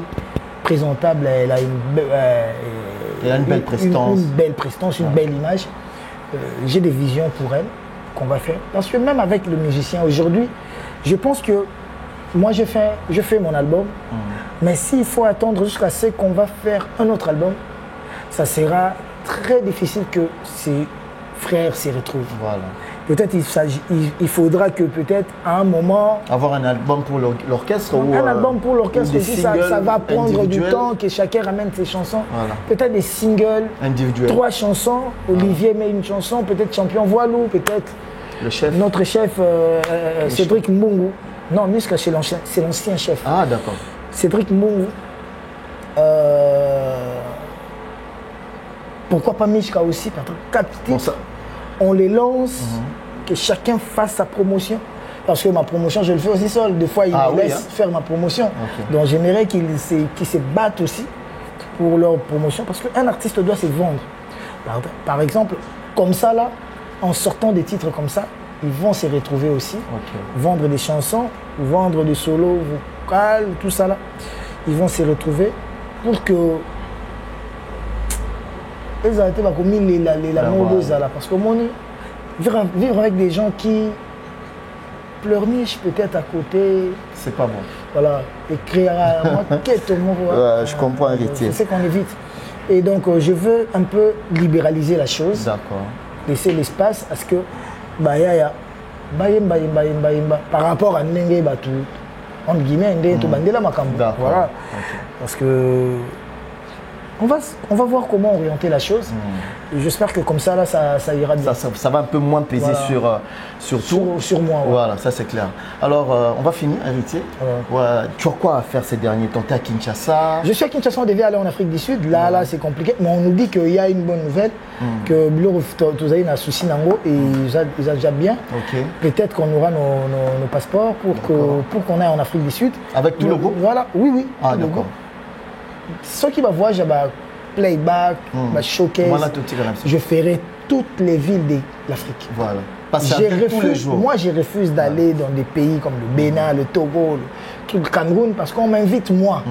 [SPEAKER 3] présentable, elle a une
[SPEAKER 2] belle prestance.
[SPEAKER 3] Une belle prestance, une belle image. J'ai des visions pour elle qu'on va faire. Parce que même avec le musicien aujourd'hui, je pense que moi je fais mon album, mais s'il faut attendre jusqu'à ce qu'on va faire un autre album, ça sera très difficile que ses frères s'y retrouvent.
[SPEAKER 2] Voilà.
[SPEAKER 3] Peut-être il faudra que peut-être à un moment...
[SPEAKER 2] Avoir un album pour l'orchestre ou...
[SPEAKER 3] Un album pour l'orchestre aussi, ça va prendre du temps, que chacun ramène ses chansons. Peut-être des singles,
[SPEAKER 2] individuels.
[SPEAKER 3] 3 chansons, Olivier met une chanson, peut-être Champion Voilou, peut-être
[SPEAKER 2] le chef.
[SPEAKER 3] Notre chef Cédric Mbungu. Non, Miska, c'est l'ancien chef.
[SPEAKER 2] Ah, d'accord.
[SPEAKER 3] Cédric Mbungu. Pourquoi pas Miska aussi? On les lance, que chacun fasse sa promotion. Parce que ma promotion, je le fais aussi seul. Des fois, ils me laissent faire ma promotion. Donc, j'aimerais qu'ils se battent aussi pour leur promotion. Parce qu'un artiste doit se vendre. Par exemple, comme ça, là, en sortant des titres comme ça, ils vont se retrouver aussi,
[SPEAKER 2] Ok.
[SPEAKER 3] vendre des chansons, vendre des solos vocales, tout ça là. Ils vont se retrouver pour que les arrêtés vont commettre les amours de Zala. Parce que vivre avec des gens qui pleurnichent peut-être à côté,
[SPEAKER 2] C'est pas bon.
[SPEAKER 3] voilà, et créer moi,
[SPEAKER 2] Je comprends, héritier.
[SPEAKER 3] c'est ce qu'on évite. Et donc, je veux un peu libéraliser la chose,
[SPEAKER 2] D'accord.
[SPEAKER 3] laisser l'espace à ce que Bayaya, par rapport à Ndenge Batu, entre guillemets, Ndenge to Bandela Makambo.
[SPEAKER 2] D'accord.
[SPEAKER 3] Voilà.
[SPEAKER 2] Ok.
[SPEAKER 3] Parce que on va voir comment orienter la chose. Et j'espère que comme ça, là, ça ira bien.
[SPEAKER 2] Ça va un peu moins peser
[SPEAKER 3] Voilà.
[SPEAKER 2] sur tout.
[SPEAKER 3] Sur moi. Ouais.
[SPEAKER 2] Voilà, ça c'est clair. Alors, on va finir, héritier.
[SPEAKER 3] Ouais.
[SPEAKER 2] Ouais, tu as quoi à faire ces derniers temps? Tu es à Kinshasa?
[SPEAKER 3] Je suis à Kinshasa, on devait aller en Afrique du Sud. Là, c'est compliqué. Mais on nous dit qu'il y a une bonne nouvelle, que Bilo Tozaï a souci Nango et ils ont déjà bien.
[SPEAKER 2] Ok.
[SPEAKER 3] Peut-être qu'on aura nos passeports pour qu'on aille en Afrique du Sud.
[SPEAKER 2] Avec tout le groupe?
[SPEAKER 3] Voilà, oui.
[SPEAKER 2] Ah,
[SPEAKER 3] tout le
[SPEAKER 2] d'accord.
[SPEAKER 3] groupe. Ceux qui vont voir, j'ai playback, showcase. Je ferai toutes les villes de l'Afrique.
[SPEAKER 2] Voilà. Parce que tous les jours.
[SPEAKER 3] Moi, je refuse d'aller dans des pays comme le Bénin, le Togo, le Cameroun, parce qu'on m'invite, moi,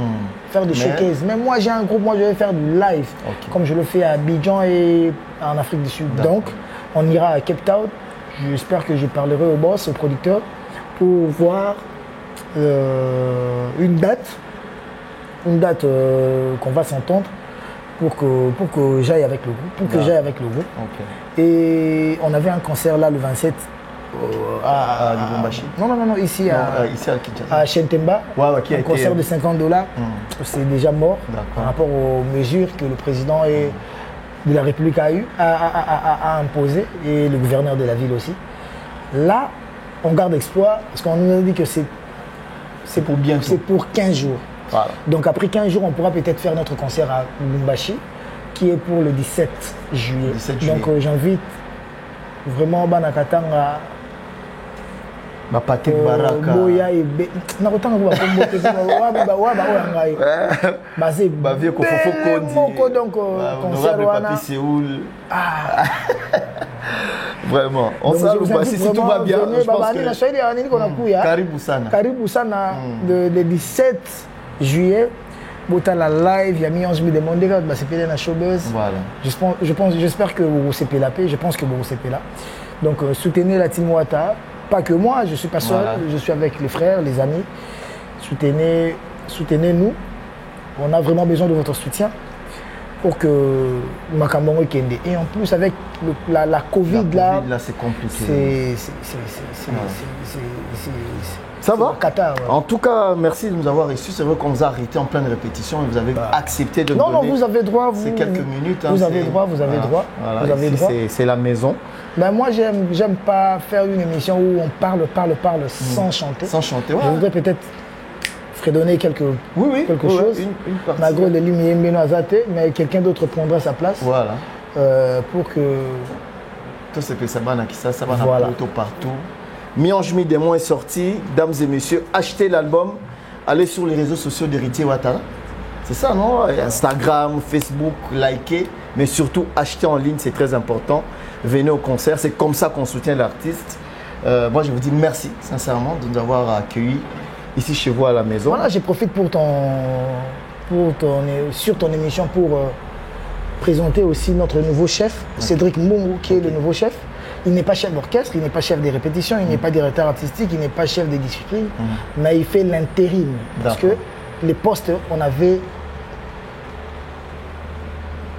[SPEAKER 3] faire des showcases. Mais moi, j'ai un groupe, moi, je vais faire du live, comme je le fais à Abidjan et en Afrique du Sud. Donc, on ira à Cape Town. J'espère que je parlerai au boss, au producteur, pour voir une date qu'on va s'entendre pour que j'aille avec le groupe,
[SPEAKER 2] Ok.
[SPEAKER 3] Et on avait un concert là le 27
[SPEAKER 2] À Lubumbashi?
[SPEAKER 3] Non, ici
[SPEAKER 2] ici à Kinshasa.
[SPEAKER 3] à Shentemba,
[SPEAKER 2] qui a
[SPEAKER 3] un
[SPEAKER 2] été...
[SPEAKER 3] concert de $50. C'est déjà mort par rapport aux mesures que le président de la République a imposées et le gouverneur de la ville aussi. Là, on garde espoir parce qu'on nous a dit que c'est
[SPEAKER 2] pour bientôt.
[SPEAKER 3] C'est pour 15 jours.
[SPEAKER 2] Voilà.
[SPEAKER 3] Donc après 15 jours, on pourra peut-être faire notre concert à Lubumbashi, qui est pour le 17 juillet.
[SPEAKER 2] 17 juillet.
[SPEAKER 3] Donc j'invite vraiment Banakatanga,
[SPEAKER 2] Patrick Baraka.
[SPEAKER 3] Boya et Nakotanga donc concert
[SPEAKER 2] Papi Séoul. Vraiment. On s'en Lubumbashi si tout va bien. Je pense que Karibu Sana
[SPEAKER 3] le 17 juillet. La live, il y a mis 11 000 demandes, c'est payé dans Showbuzz.
[SPEAKER 2] Voilà.
[SPEAKER 3] J'espère que vous vous là. Je pense que vous vous là. Donc soutenez la Team Wata. Pas que moi, je ne suis pas seul, je suis avec les frères, les amis. Soutenez-nous. On a vraiment besoin de votre soutien pour que Makambongo Kende. Et en plus, avec la Covid, là,
[SPEAKER 2] c'est compliqué. Ça va
[SPEAKER 3] Qatar,
[SPEAKER 2] En tout cas, merci de nous avoir reçus. C'est vrai qu'on vous a arrêté en pleine répétition et vous avez accepté de nous donner...
[SPEAKER 3] Non, vous avez droit.
[SPEAKER 2] C'est quelques minutes.
[SPEAKER 3] Vous avez droit, vous avez droit.
[SPEAKER 2] Voilà, c'est la maison.
[SPEAKER 3] Ben moi, j'aime pas faire une émission où on parle sans chanter.
[SPEAKER 2] Sans chanter, ouais.
[SPEAKER 3] Je voudrais peut-être fredonner quelque chose.
[SPEAKER 2] Une partie.
[SPEAKER 3] Malgré le Limi Azate, mais quelqu'un d'autre prendra sa place.
[SPEAKER 2] Voilà.
[SPEAKER 3] Pour que...
[SPEAKER 2] Tout ce que ça va partout. Mi-Ange Mi-Démon est sorti. Dames et messieurs, achetez l'album. Allez sur les réseaux sociaux d'Héritier Ouattara. C'est ça, non? Instagram, Facebook, likez. Mais surtout, achetez en ligne, c'est très important. Venez au concert, c'est comme ça qu'on soutient l'artiste. Moi, je vous dis merci, sincèrement, de nous avoir accueillis ici chez vous à la maison.
[SPEAKER 3] Voilà, je profite sur ton émission pour présenter aussi notre nouveau chef, Cédric Mbungu, qui est le nouveau chef. Il n'est pas chef d'orchestre, il n'est pas chef des répétitions, il n'est pas directeur artistique, il n'est pas chef des disciplines, mais il fait l'intérim. Parce que les postes, on avait,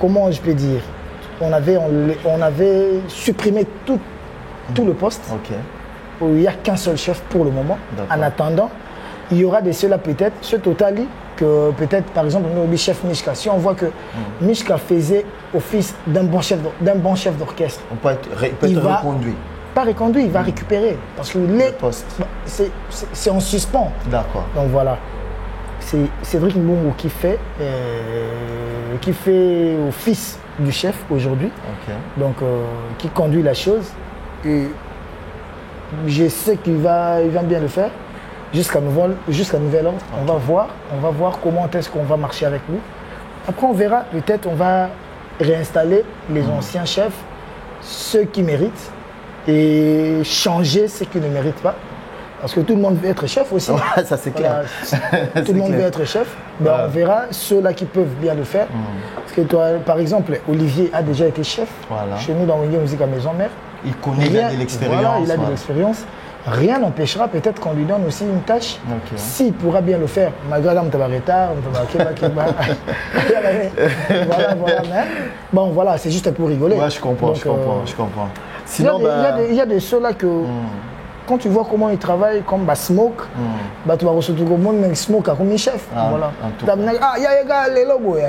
[SPEAKER 3] comment je peux dire, on avait supprimé tout le poste. Il n'y a qu'un seul chef pour le moment. En attendant, il y aura de ceux-là peut-être, ce total que peut-être par exemple le chef Mishka, si on voit que Mishka faisait office d'un bon chef d'orchestre,
[SPEAKER 2] on peut être reconduit.
[SPEAKER 3] Pas reconduit, il va récupérer parce que c'est en suspens.
[SPEAKER 2] D'accord.
[SPEAKER 3] Donc voilà, c'est Cédric Mbungu qui fait office du chef aujourd'hui. Donc qui conduit la chose et je sais qu'il va bien le faire. Jusqu'à nouvel ordre, on va voir comment est-ce qu'on va marcher avec lui. Après, on verra, peut-être on va réinstaller les anciens chefs, ceux qui méritent, et changer ce qui ne mérite pas. Parce que tout le monde veut être chef aussi.
[SPEAKER 2] Ouais, ça c'est clair.
[SPEAKER 3] Tout le monde veut être chef. Ben, on verra ceux-là qui peuvent bien le faire. Parce que toi, par exemple, Olivier a déjà été chef chez nous dans Wenge Musique à Maison Mère.
[SPEAKER 2] Il connaît, il a de l'expérience.
[SPEAKER 3] Voilà, il a de l'expérience. Rien n'empêchera peut-être qu'on lui donne aussi une tâche. S'il pourra bien le faire, malgré l'homme de retard, voilà. Mais bon, voilà, c'est juste pour rigoler.
[SPEAKER 2] Ouais, je comprends,
[SPEAKER 3] donc,
[SPEAKER 2] je comprends. Sinon,
[SPEAKER 3] il y a des ceux-là que, quand tu vois comment ils travaillent, comme Smoke, tu vas recevoir tout le monde, mais Smoke a comme chef. Voilà. Il y a des gars,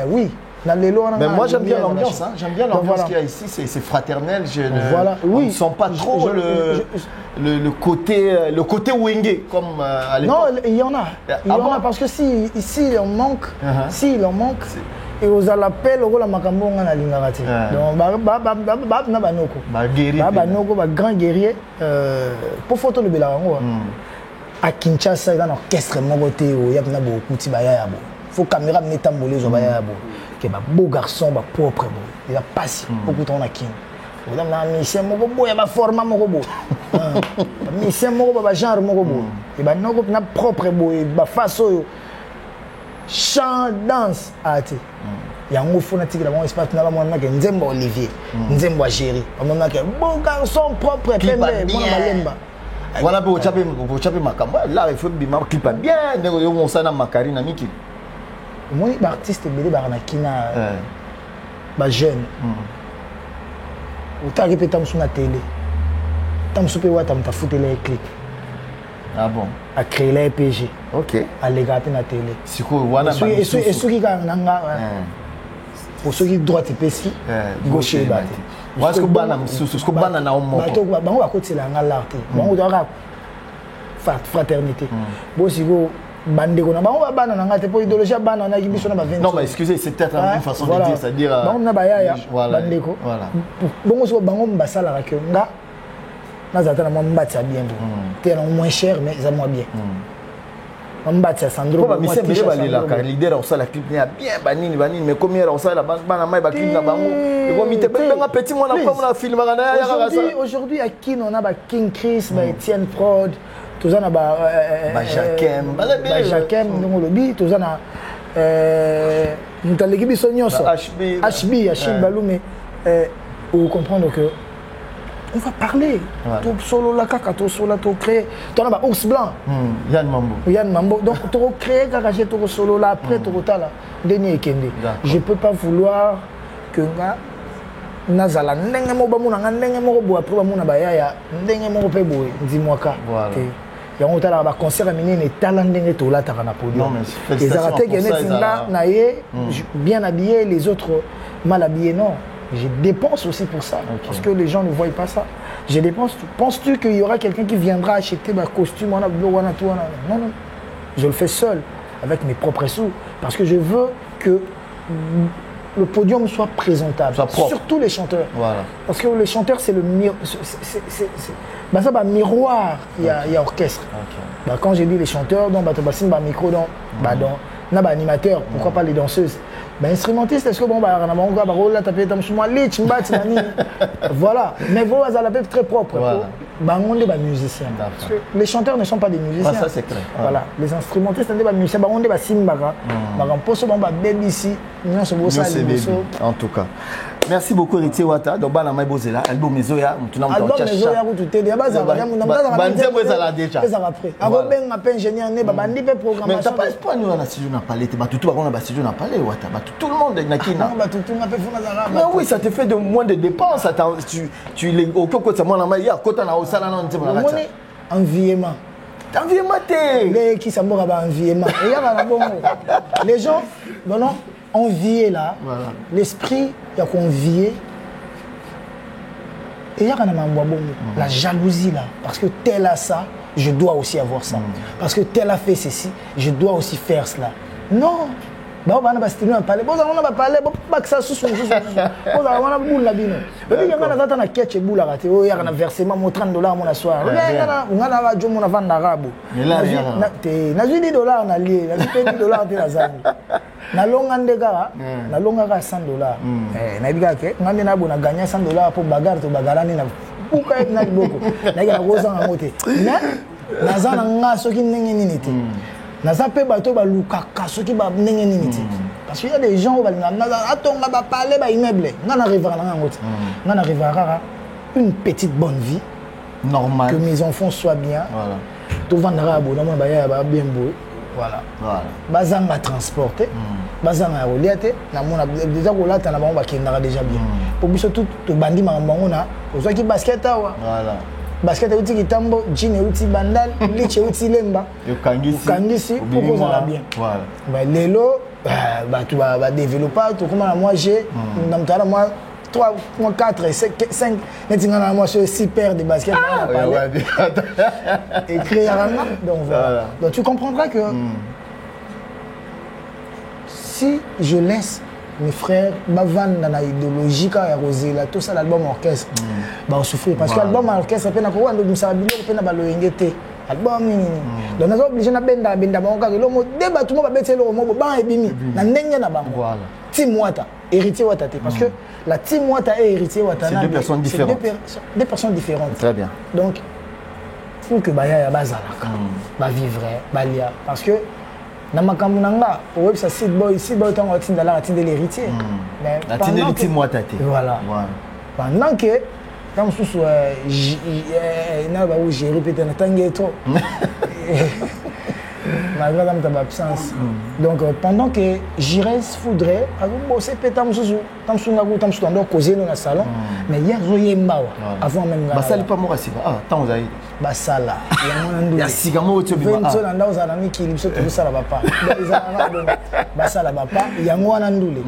[SPEAKER 3] oui.
[SPEAKER 2] Mais moi j'aime bien l'ambiance, j'aime bien l'ambiance qu'il y a ici, c'est fraternel, on ne sent pas trop le côté wenge comme à l'époque.
[SPEAKER 3] Non, il y en a, parce que si il en manque, et aux appels, on a makambo on a l'ingarati. Donc grand guerrier pour photo le belango. À Kinshasa, il y a un orchestre mogoté, il y a beaucoup petit bayabo. Faut caméra me tambolé zo bayabo. Que un beau garçon, propre, il a passé beaucoup de temps à Kin. Il a un mission, il a un format, il a un mission, il a un genre, il a un propre, il a façon, chant, danse. Il y a un phonatique, il a un espace, il a un Nzembo Olivier, Nzembo Chéri, il a un beau garçon propre,
[SPEAKER 2] voilà, vous avez là, il faut clip bien, on s'en a macarina, Miki.
[SPEAKER 3] Moi, l'artiste belé baranakina jeune. Ou t'as répété sur la télé. T'as soupé ou t'as foutu les clips.
[SPEAKER 2] Ah bon?
[SPEAKER 3] À créer les PG.
[SPEAKER 2] Ok.
[SPEAKER 3] À les gâter la télé.
[SPEAKER 2] C'est quoi? Voilà.
[SPEAKER 3] Et ceux qui gagnent, pour ceux qui droit et pessi, gauche et bâti.
[SPEAKER 2] Moi, ce que je banane na homme.
[SPEAKER 3] Bon, à côté c'est la l'art. Bon, on doit fraternité. Bon, si vous non,
[SPEAKER 2] mais excusez, c'est peut-être une façon de dire, c'est-à-dire.
[SPEAKER 3] Voilà. Bon, c'est moins cher, mais ça moins bien. On bat ça Sandro.
[SPEAKER 2] Mais c'est bien la leader ça la clip bien banini mais combien ça la bana mai ba clip na bango. Et bon mi te benga petit moi na comme la film
[SPEAKER 3] aujourd'hui à Kin on a King Chris, Etienne Prod. Tous on a Jacquem, donc le bi, tous on a nous t'as l'équipe Sonyoso, HB, Achille Balou, mais pour comprendre que on va parler. Tout solo la caca, tout solo la tout créé. Tu as Ours Blanc. Yann Mambo. Donc tu as créé caca, tout solo là après tout là. Dernier Kende. Je peux pas vouloir que nazala ndenge mo ba muna ndenge mo bo après ba muna ba ya ndenge mo pe bo dis-moi ka. Il y a un concert à Minine talent ndenge to la takana podium. Les arrêtés qui bien habillés, les autres mal habillés non. Je dépense aussi pour ça parce que les gens ne voient pas ça. Je dépense. Penses-tu qu'il y aura quelqu'un qui viendra acheter ma costume non, non. Je le fais seul avec mes propres sous parce que je veux que le podium soit présentable, surtout les chanteurs. Voilà. Parce que les chanteurs, c'est le miroir. Ça, bah, miroir, il y a orchestre. Bah, quand j'ai dit les chanteurs, donc, bah, micro, donc, bah, animateur, pourquoi pas les danseuses. Bah, instrumentiste, est-ce que bon, bah, voilà. Mais vous, ça la très propre. Voilà. Bah, on est des musiciens. Parce que les chanteurs ne sont pas des musiciens.
[SPEAKER 2] Ça, c'est clair.
[SPEAKER 3] Voilà. Les instrumentistes, sont des musiciens. Bah, on est des simbaga. Bah, on peut se battre ici.
[SPEAKER 2] En tout cas. Merci beaucoup, Héritier Wata. Donc, bana mai bozela, album Mezoya, tu n'as pas
[SPEAKER 3] de Mezoya, tu t'es déjà basé. Ingénieur,
[SPEAKER 2] mais t'as pas espoir, nous, on a si je n'ai pas parlé. Tout le monde a si je n'ai pas parlé. Tout le monde n'a qu'une. Mais oui, ça te fait de moins de dépenses. Tu les au côté de moi, il y a côté na osala non tu
[SPEAKER 3] vois. Enviement.
[SPEAKER 2] Enviement t'es.
[SPEAKER 3] Les qui s'amourent à enviement. Et il y a bon les gens, non, envier là. L'esprit, il y a convier. Et il y a la jalousie là. Parce que tel a ça, je dois aussi avoir ça. Parce que tel a fait ceci, je dois aussi faire cela. Non. On va parler. On va parler. On ça sous. On va boule la bino. Il y a un catch boule à rater. Il y a un versement mon $30 mon soir. On a la joie mon avant d'arabe. Na $10 na lié. Na $10 de la zone. Na longa ndega, na longa $100. Na diga ke, ngami na bona gagner $100 pour bagarre to bagarani na buka na liboko na kozanga ngote mais naza na nga soki ndenge nini te naza pe bato balukaka soki ba ndenge nini te parce qu'il y a des gens balinga naza atonga ba parler ba immeuble nga na rêver na ngote nga na rêver rara une petite bonne vie
[SPEAKER 2] normale,
[SPEAKER 3] que mes enfants soient bien,
[SPEAKER 2] voilà,
[SPEAKER 3] tout vendra abonnement ba bien beau, voilà, bazanga transporter, bazanga reliate, na mona déjà kolata na bango bakendaka déjà bien, pour biso tout to bandi mabango na ozwa ki basket awa, voilà, basket uti kitambo, jean uti bandal, liche uti lemba, kangisi pour que ça va bien, voilà, bah lelo bah tu vas développer, tout comme moi j'ai dans ta moi 3, 4, 5, moi 6 paires de baskets et créer un donc voilà. Donc tu comprendras que si je laisse mes frères vendre dans l'idéologie quand il y a tout ça l'album orchestre on souffre parce que l'album orchestre peine ko wando musabilo peine ba loyengete album donc nous obligé na benda bango le mo débat tout ba betelo mo ba ebimi na ndenge na bango voilà Tim Wata héritier Wata parce que la Team Wata et héritier Wata
[SPEAKER 2] c'est deux personnes différentes.
[SPEAKER 3] Deux personnes différentes.
[SPEAKER 2] Très bien.
[SPEAKER 3] Donc faut que baya ya bazalaka ba vivre balia parce que na makambo nanga web ça site boy tango tindala atinde l'héritier.
[SPEAKER 2] Mais atinde le Team Wata.
[SPEAKER 3] Voilà. Pendant que comme sous na ba où j'ai répété na tangue trop. Malgré ta absence. Donc pendant que Jires voudrait bosser pétam sous causer dans le salon mais hier zoyemba avant même
[SPEAKER 2] basali pas moi siba tant vous avez
[SPEAKER 3] basala
[SPEAKER 2] ya sigamo to
[SPEAKER 3] biba nzola ndaza na miki biso to sala papa basala papa yango wana ndule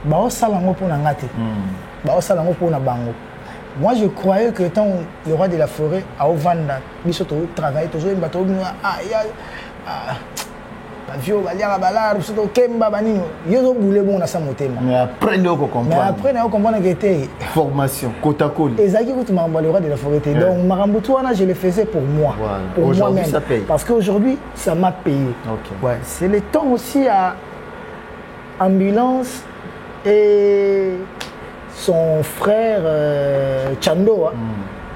[SPEAKER 3] ba sala ngo pona ngate ba sala ngo pona bango. Moi, je croyais que tant le roi de la forêt a Ovanda, il travaille toujours, il
[SPEAKER 2] mais après, il
[SPEAKER 3] faut comprendre que c'était
[SPEAKER 2] formation, côte à côte.
[SPEAKER 3] Et ça, le roi de la forêt. Donc, Maramboutouna, je le faisais pour moi, pour moi-même. Parce qu'aujourd'hui, ça m'a payé. Ouais. C'est le temps aussi à ambulance et son frère Chando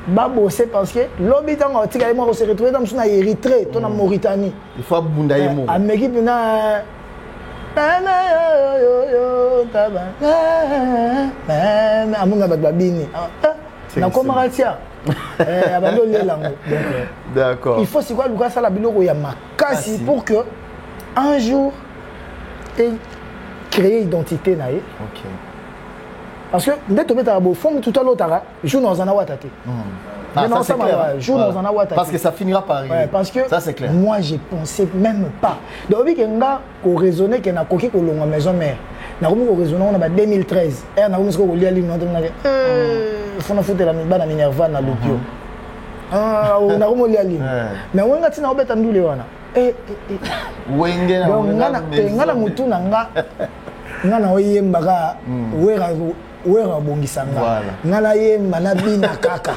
[SPEAKER 3] Babo c'est parce que l'habitant on s'est retrouvé dans son Érythrée, dans la Mauritanie.
[SPEAKER 2] Il faut abonder mo.
[SPEAKER 3] Ameki bina amunga babini. Na komaratia. Abalo lelango.
[SPEAKER 2] D'accord.
[SPEAKER 3] Il faut c'est quoi Lucas sala biloko ya makasi pour que un jour créer identité nae. OK. Parce que dès que tu as beau fond tout à l'autre joue dans un awatate.
[SPEAKER 2] Parce que ça finira par arriver.
[SPEAKER 3] Ouais, parce que
[SPEAKER 2] ça c'est clair.
[SPEAKER 3] Moi je pensais même pas. Donc oui kenga ko raisonner que na koki ko longa maison mère. Na komi ko raisonner on a 2013. Et na komi ko lia ligne na faut na foutre la bana Minerva na lopio. On a komi lia ligne. Mais on ngati na obeta ndule wana.
[SPEAKER 2] Wenge na
[SPEAKER 3] ngana mutu na nga ngana oyembaka wera bongisanga ngana yemba na bina kaka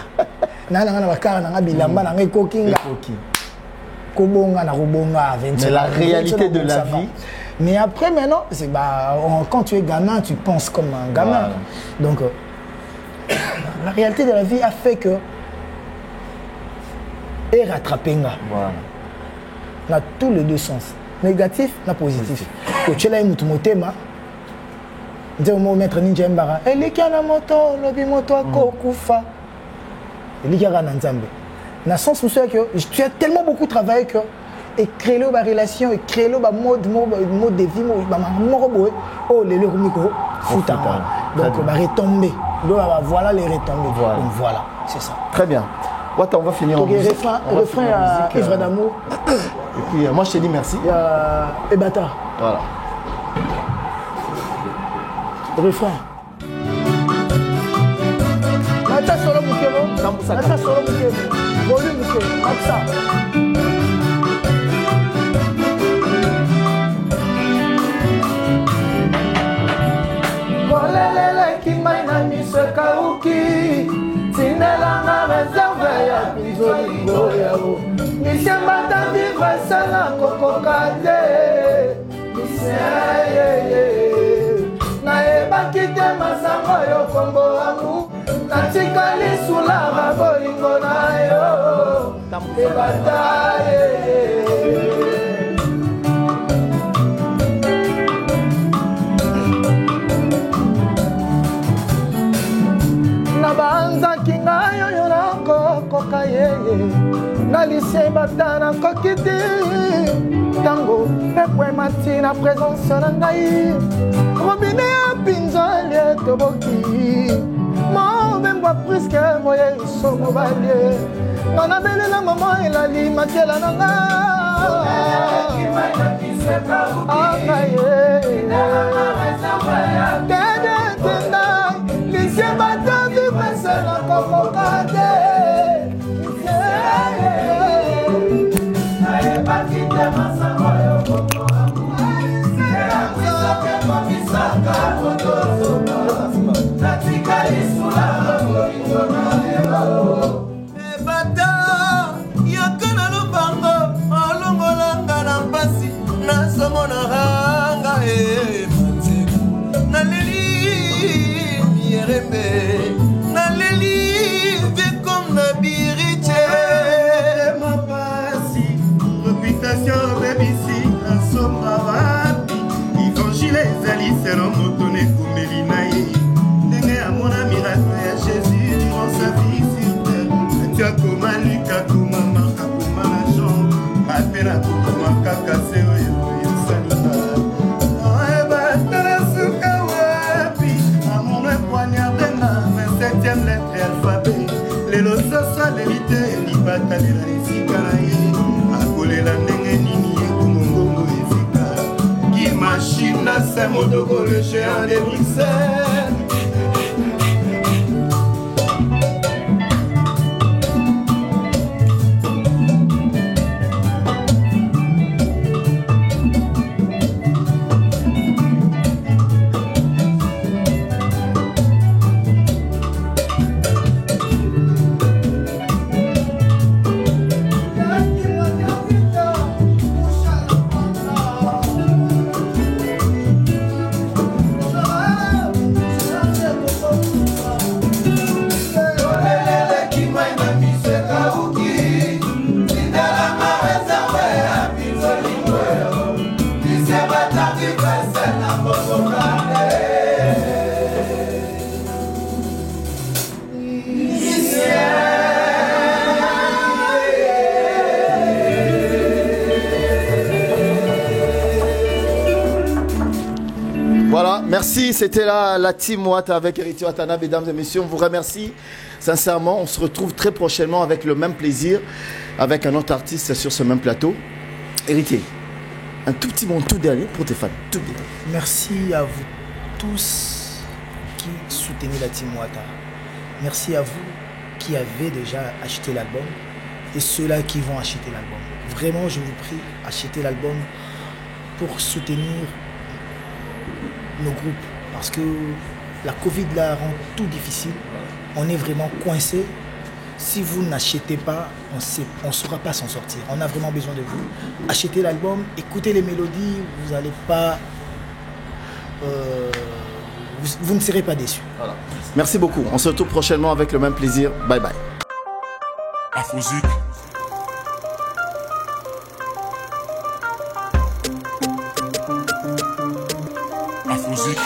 [SPEAKER 3] ngana bakara na bilamba na ekokinga kobonga na kobonga 25.
[SPEAKER 2] Mais la réalité de la vie.
[SPEAKER 3] Mais après maintenant c'est quand tu es gamin tu penses comme un gamin. Donc la réalité de la vie a fait que et rattrapenga. Voilà. Dans tous les deux sens. Négatif, na positif. Que tu l'as mutu motema ndio mo mettre ninja mbara elika na moto lobi moto akokufa elika na nzambe na sens monsieur que tu as tellement beaucoup travaillé que et créer le relation et créer le mode de vie oh les micro futa donc va retomber donc voilà les retombées donc voilà c'est ça
[SPEAKER 2] très bien. Wata, on va finir en musique.
[SPEAKER 3] Refrain à Ivre d'amour.
[SPEAKER 2] Et puis moi je te dis merci.
[SPEAKER 3] Et bâtard.
[SPEAKER 2] Voilà.
[SPEAKER 3] Refrain. Mata solo mukero. Mata solo mukero. Volume mukero. Mata. Bolele kimana miseka uki. Tinelanga réserve ya bizolingo yao. Misema ta vivre sana kokokade. Na ebaki te masango yo kombo amu natikali sous nabanzaki ngai oyo nakokoka yeye nalisie bata nakoki te ntango ekwemati na présence na ngai robine ya pinzali etoboki mobembo priske moye iso mobali nga nabelela mama elali makela na nga tedetenda lisie bata vipesela kokoka te
[SPEAKER 4] ebata yakana lupango alongolanga na mpasi nasomonaka emanzeku naleli mierembe naleli vekom na birite mapasi reputation bebisi nasomba wapi évangile ezali selo moto nekomeli na ye ndenge amona miracle ya jésus durant sa vie sur terre atiakoma luka koma marka koma na jean ape na kokoma kaka se oyo esalinga ebatala suka wapi amono epoignarde na 27e lettre alphabet lelo soso alelite libatalela esika na ye akolela ndenge nini ekongongongo esika kimashine na se modoko le géant de Bruxelles.
[SPEAKER 2] Voilà, merci, c'était la team Ouatta avec Héritier Watana, mesdames et messieurs, on vous remercie sincèrement, on se retrouve très prochainement avec le même plaisir, avec un autre artiste sur ce même plateau. Héritier, un tout petit mot, tout dernier pour tes fans, tout dernier.
[SPEAKER 3] Merci à vous tous qui soutenez la team Ouatta. Merci à vous qui avez déjà acheté l'album et ceux-là qui vont acheter l'album. Vraiment, je vous prie, achetez l'album pour soutenir nos groupes. Parce que la Covid là rend tout difficile. On est vraiment coincé. Si vous n'achetez pas, on ne saura pas s'en sortir. On a vraiment besoin de vous. Achetez l'album, écoutez les mélodies, vous n'allez pas... vous ne serez pas déçus.
[SPEAKER 2] Voilà. Merci beaucoup. On se retrouve prochainement avec le même plaisir. Bye bye.
[SPEAKER 1] Afrozik. Afrozik.